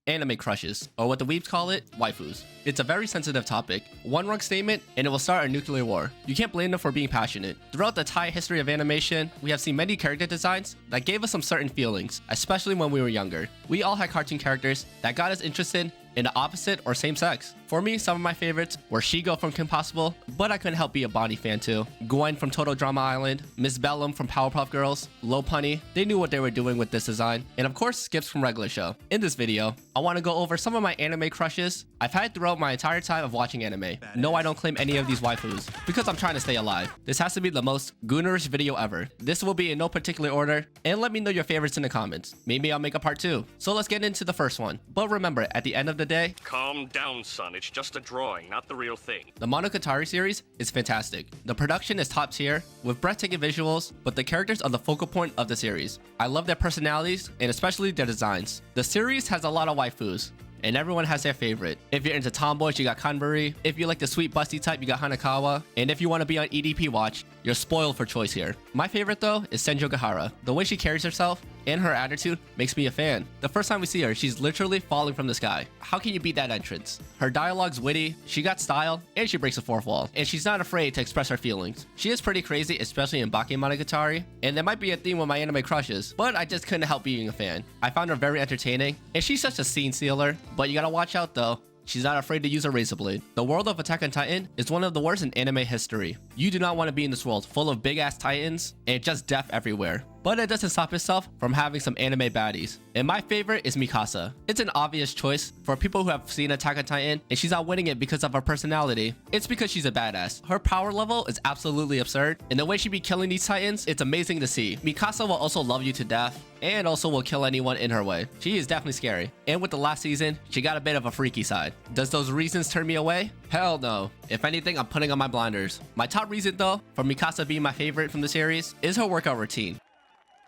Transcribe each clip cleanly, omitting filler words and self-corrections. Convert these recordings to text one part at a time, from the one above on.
anime crushes, or what the weebs call it, waifus. It's a very sensitive topic. One wrong statement and it will start a nuclear war. You can't blame them for being passionate. Throughout the entire history of animation, we have seen many character designs that gave us some certain feelings, especially when we were younger. We all had cartoon characters that got us interested in the opposite or same sex. For me, some of my favorites were Shigo from Kim Possible, but I couldn't help be a Bonnie fan too. Gwen from Total Drama Island, Miss Bellum from Powerpuff Girls, Lopunny, they knew what they were doing with this design, and of course Skips from Regular Show. In this video, I want to go over some of my anime crushes I've had throughout my entire time of watching anime. No, I don't claim any of these waifus, because I'm trying to stay alive. This has to be the most goonerish video ever. This will be in no particular order, and let me know your favorites in the comments. Maybe I'll make a part 2. So let's get into the first one. But remember, at the end of the day, calm down, son. It's just a drawing, not the real thing. The Monogatari series is fantastic. The production is top tier, with breathtaking visuals, but the characters are the focal point of the series. I love their personalities, and especially their designs. The series has a lot of waifus, and everyone has their favorite. If you're into tomboys, you got Kanburi. If you like the sweet busty type, you got Hanakawa. And if you want to be on EDP watch, you're spoiled for choice here. My favorite though is Senjo Gahara. The way she carries herself and her attitude makes me a fan. The first time we see her, she's literally falling from the sky. How can you beat that entrance? Her dialogue's witty, she got style, and she breaks the fourth wall. And she's not afraid to express her feelings. She is pretty crazy, especially in Bakemonogatari. And there might be a theme with my anime crushes, but I just couldn't help being a fan. I found her very entertaining, and she's such a scene stealer. But you gotta watch out though. She's not afraid to use a razor blade. The world of Attack on Titan is one of the worst in anime history. You do not want to be in this world full of big ass titans and just death everywhere. But it doesn't stop itself from having some anime baddies. And my favorite is Mikasa. It's an obvious choice for people who have seen Attack on Titan, and she's not winning it because of her personality. It's because she's a badass. Her power level is absolutely absurd, and the way she be killing these titans, it's amazing to see. Mikasa will also love you to death, and also will kill anyone in her way. She is definitely scary. And with the last season, she got a bit of a freaky side. Does those reasons turn me away? Hell no. If anything, I'm putting on my blinders. My top reason though, for Mikasa being my favorite from the series, is her workout routine.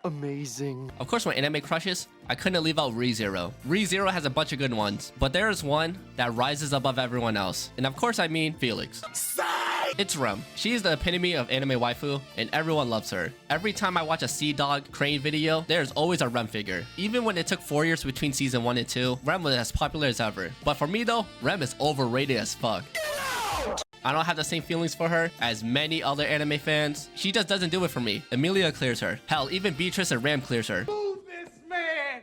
Amazing. Of course, when anime crushes, I couldn't leave out ReZero. ReZero has a bunch of good ones, but there is one that rises above everyone else. And of course, I mean Felix. It's Wham. She is the epitome of anime waifu, and everyone loves her. Every time I watch a Sea Dog Crane video, there's always a Wham figure. Even when it took 4 years between season 1 and 2, Wham was as popular as ever. But for me though, Wham is overrated as fuck. I don't have the same feelings for her as many other anime fans. She just doesn't do it for me. Emilia clears her. Hell, even Beatrice and Ram clears her. Move this man!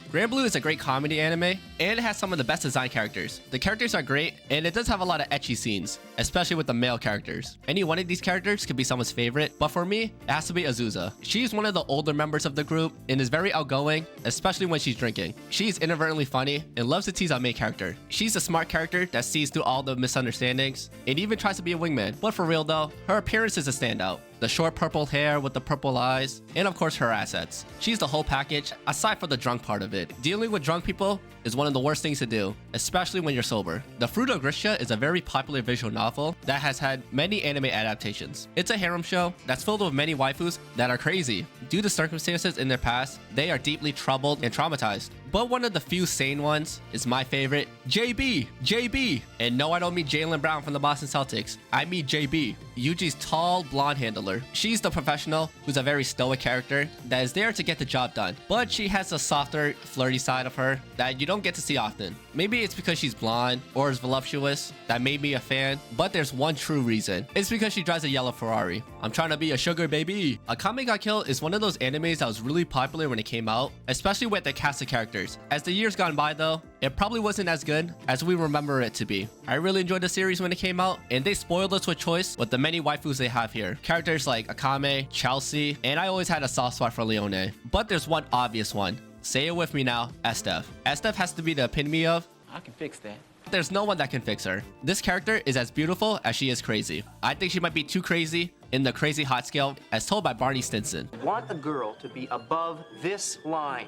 Grand Blue is a great comedy anime, and it has some of the best design characters. The characters are great, and it does have a lot of ecchi scenes, especially with the male characters. Any one of these characters could be someone's favorite, but for me, it has to be Azusa. She's one of the older members of the group, and is very outgoing, especially when she's drinking. She's inadvertently funny, and loves to tease our main character. She's a smart character that sees through all the misunderstandings, and even tries to be a wingman. But for real though, her appearance is a standout. The short purple hair with the purple eyes, and of course her assets. She's the whole package, aside from the drunk part of it. Dealing with drunk people is one of the worst things to do, especially when you're sober. The Fruit of Grisha is a very popular visual novel that has had many anime adaptations. It's a harem show that's filled with many waifus that are crazy. Due to circumstances in their past, they are deeply troubled and traumatized. But one of the few sane ones is my favorite, JB. And no, I don't mean Jaylen Brown from the Boston Celtics. I mean JB, Yuji's tall blonde handler. She's the professional who's a very stoic character that is there to get the job done. But she has a softer, flirty side of her that you don't get to see often. Maybe it's because she's blonde or is voluptuous that made me a fan, but there's one true reason. It's because she drives a yellow Ferrari. I'm trying to be a sugar baby. Akame ga Kill is one of those animes that was really popular when it came out, especially with the cast of characters. As the years gone by though, it probably wasn't as good as we remember it to be. I really enjoyed the series when it came out, and they spoiled us with choice with the many waifus they have here. Characters like Akame, Chelsea, and I always had a soft spot for Leone. But there's one obvious one. Say it with me now, Estef. Estef has to be the epitome of, I can fix that. there's no one that can fix her. This character is as beautiful as she is crazy. I think she might be too crazy in the crazy hot scale as told by Barney Stinson. Want a girl to be above this line.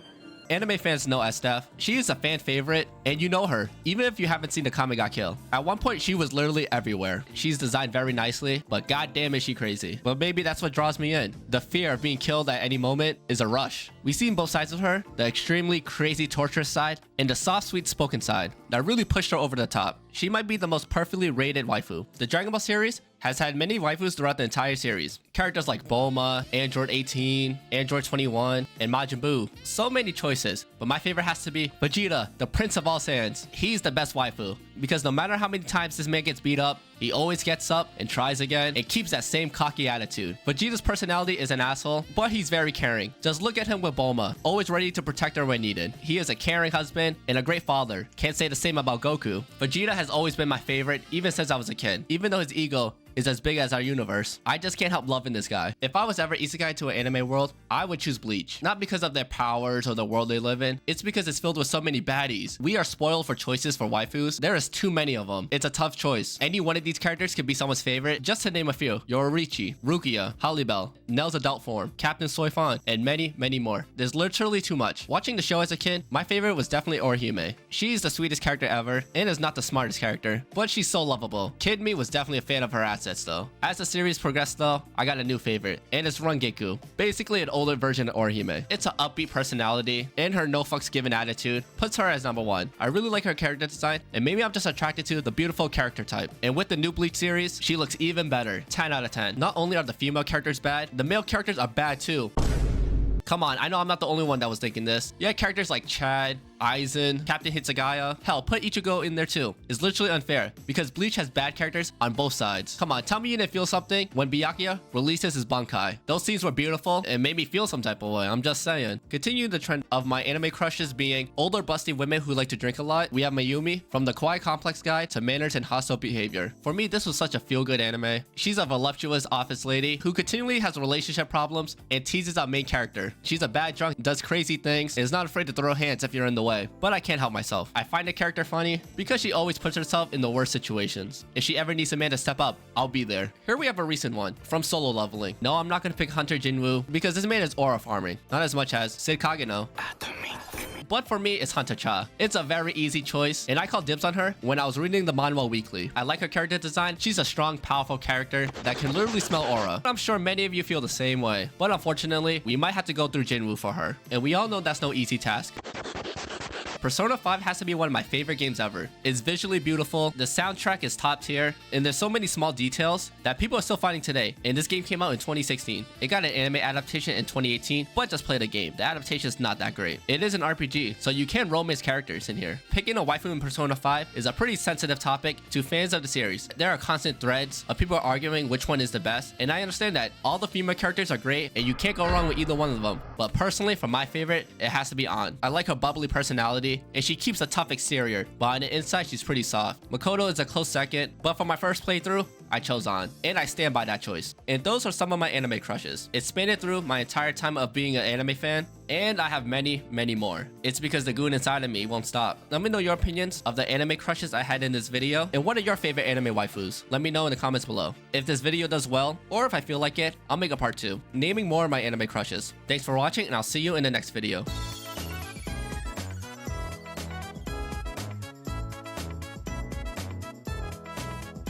Anime fans know Estef. She is a fan favorite, and you know her, even if you haven't seen the Akame ga Kill. At one point, she was literally everywhere. She's designed very nicely, but goddamn is she crazy. But maybe that's what draws me in. The fear of being killed at any moment is a rush. We've seen both sides of her, the extremely crazy torturous side, and the soft, sweet spoken side that really pushed her over the top. She might be the most perfectly rated waifu. The Dragon Ball series has had many waifus throughout the entire series. Characters like Bulma, Android 18, Android 21, and Majin Buu. So many choices, but my favorite has to be Vegeta, the Prince of all Saiyans. He's the best waifu, because no matter how many times this man gets beat up, he always gets up and tries again and keeps that same cocky attitude. Vegeta's personality is an asshole, but he's very caring. Just look at him with Bulma, always ready to protect her when needed. He is a caring husband and a great father. Can't say the same about Goku. Vegeta has always been my favorite, even since I was a kid. Even though his ego is as big as our universe, I just can't help loving this guy. If I was ever isekai to an anime world, I would choose Bleach. Not because of their powers or the world they live in, it's because it's filled with so many baddies. We are spoiled for choices for waifus. There is too many of them. It's a tough choice. Any one of these characters could be someone's favorite, just to name a few. Yororichi, Rukia, Hallibell, Nell's adult form, Captain Soifan, and many, many more. There's literally too much. Watching the show as a kid, my favorite was definitely Orihime. She's the sweetest character ever, and is not the smartest character, but she's so lovable. Kid me was definitely a fan of her assets though. As the series progressed though, I got a new favorite, and it's Rangeku. Basically an older version of Orihime. It's an upbeat personality, and her no fucks given attitude puts her as number one. I really like her character design, and maybe I'm just attracted to the beautiful character type. And with the new Bleach series, she looks even better. 10 out of 10. Not only are the female characters bad, the male characters are bad too. Come on, I know I'm not the only one that was thinking this. You had characters like Chad, Aizen, Captain Hitsugaya. Hell, put Ichigo in there too. It's literally unfair because Bleach has bad characters on both sides. Come on, tell me you didn't feel something when Byakuya releases his Bankai. Those scenes were beautiful and made me feel some type of way. I'm just saying. Continue the trend of my anime crushes being older busty women who like to drink a lot. We have Mayumi, from the Kawaii Complex guy to manners and hostile behavior. For me, this was such a feel-good anime. She's a voluptuous office lady who continually has relationship problems and teases our main character. She's a bad drunk, does crazy things, and is not afraid to throw hands if you're in the way. But I can't help myself. I find the character funny because she always puts herself in the worst situations. If she ever needs a man to step up, I'll be there. Here we have a recent one from Solo Leveling. No, I'm not gonna pick Hunter Jinwoo because this man is aura farming, not as much as Sid Kageno. But for me, it's Hanta-cha. It's a very easy choice, and I called dibs on her when I was reading the manhwa weekly. I like her character design. She's a strong, powerful character that can literally smell aura. I'm sure many of you feel the same way, but unfortunately, we might have to go through Jinwoo for her, and we all know that's no easy task. Persona 5 has to be one of my favorite games ever. It's visually beautiful, the soundtrack is top tier, and there's so many small details that people are still finding today. And this game came out in 2016. It got an anime adaptation in 2018, but just play the game. The adaptation is not that great. It is an RPG, so you can romance characters in here. Picking a waifu in Persona 5 is a pretty sensitive topic to fans of the series. There are constant threads of people arguing which one is the best, and I understand that all the female characters are great and you can't go wrong with either one of them. But personally, for my favorite, it has to be An. I like her bubbly personality, and she keeps a tough exterior, but on the inside she's pretty soft. Makoto is a close second, but for my first playthrough, I chose An, and I stand by that choice. And those are some of my anime crushes. It spanned through my entire time of being an anime fan, and I have many, many more. It's because the goon inside of me won't stop. Let me know your opinions of the anime crushes I had in this video, and what are your favorite anime waifus? Let me know in the comments below. If this video does well, or if I feel like it, I'll make a part 2, naming more of my anime crushes. Thanks for watching, and I'll see you in the next video.